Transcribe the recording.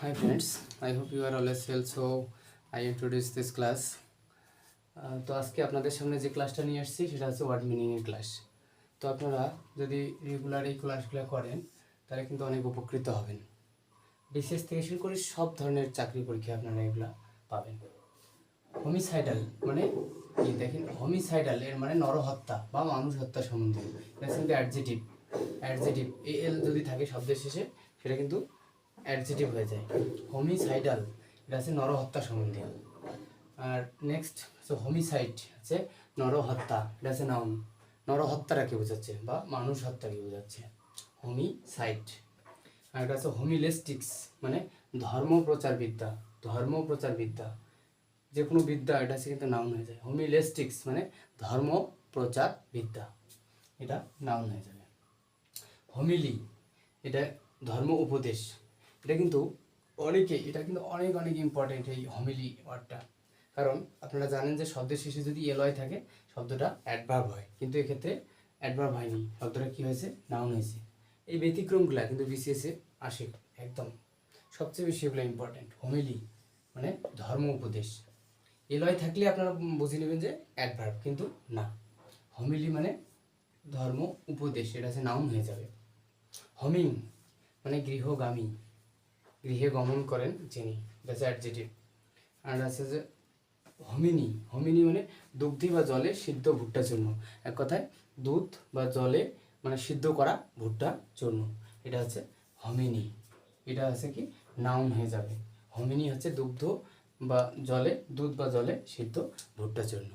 Hi friends, I hope you are always well. So I introduce this class. তো আজকে আপনাদের সামনে যে ক্লাসটা নিয়ে আসছি সেটা হচ্ছে ওয়ার্ড মিনিংয়ের ক্লাস। তো আপনারা যদি রেগুলার এই ক্লাসগুলো করেন তাহলে কিন্তু অনেক উপকৃত হবেন। বিশেষ থেকে শুরু করে সব ধরনের চাকরি পরীক্ষা আপনারা এগুলো পাবেন। হোমিসাইডাল মানে কি দেখেন, হোমিসাইডাল এর মানে নরহত্যা বা মানুষ হত্যা সম্বন্ধে। এটা কিন্তু অ্যাডজেটিভ এল যদি থাকে শব্দের শেষে সেটা কিন্তু অ্যাডজেটিভ হয়ে যায়। হোমিসাইডাল এটা হচ্ছে নরহত্যা সম্বন্ধে। আর নেক্সট হচ্ছে হোমিসাইড হচ্ছে নরহত্যা, এটা হচ্ছে নাউন। নরহত্যাটাকে বোঝাচ্ছে বা মানুষ হত্যাকে বোঝাচ্ছে হোমিসাইড। আর এটা হচ্ছে হোমিলেস্টিক্স মানে ধর্মপ্রচারবিদ্যা। যে কোনো বিদ্যা এটা হচ্ছে কিন্তু নাউন হয়ে যায়। হোমিলেস্টিক্স মানে ধর্ম প্রচার বিদ্যা, এটা নাউন হয়ে যাবে। হোমিলি এটা ধর্ম উপদেশ। এটা কিন্তু অনেক ইম্পর্টেন্ট এই হোমিলি ওয়ার্ডটা। কারণ আপনারা জানেন যে শব্দের শেষে যদি এলয় থাকে শব্দটা অ্যাডভার্ব হয়, কিন্তু এক্ষেত্রে অ্যাডভার্ব হয়নি, শব্দটা কী হয়েছে, নাউন হয়েছে। এই ব্যতিক্রমগুলো কিন্তু বিসিএসে আসে একদম সবচেয়ে বেশি, এগুলো ইম্পর্টেন্ট। হোমিলি মানে ধর্ম উপদেশ, এলয় থাকলে আপনারা বুঝে নেবেন যে অ্যাডভার্ব, কিন্তু না, হোমিলি মানে ধর্ম উপদেশ, এটা হচ্ছে নাউন হয়ে যাবে। হোমিং মানে গৃহগামী, গৃহে গমন করেন যিনি, এটা হচ্ছে অ্যাডজেটিভ। আর আছে যে হোমিনি মানে দুগ্ধি বা জলে সিদ্ধ ভুট্টা চূর্ণ। এক কথায় দুধ বা জলে মানে সিদ্ধ করা ভুট্টা চূর্ণ, এটা হচ্ছে হোমিনি। এটা হচ্ছে কি নাউন হয়ে যাবে। হোমিনি হচ্ছে দুধ বা জলে সিদ্ধ ভুট্টা চূর্ণ।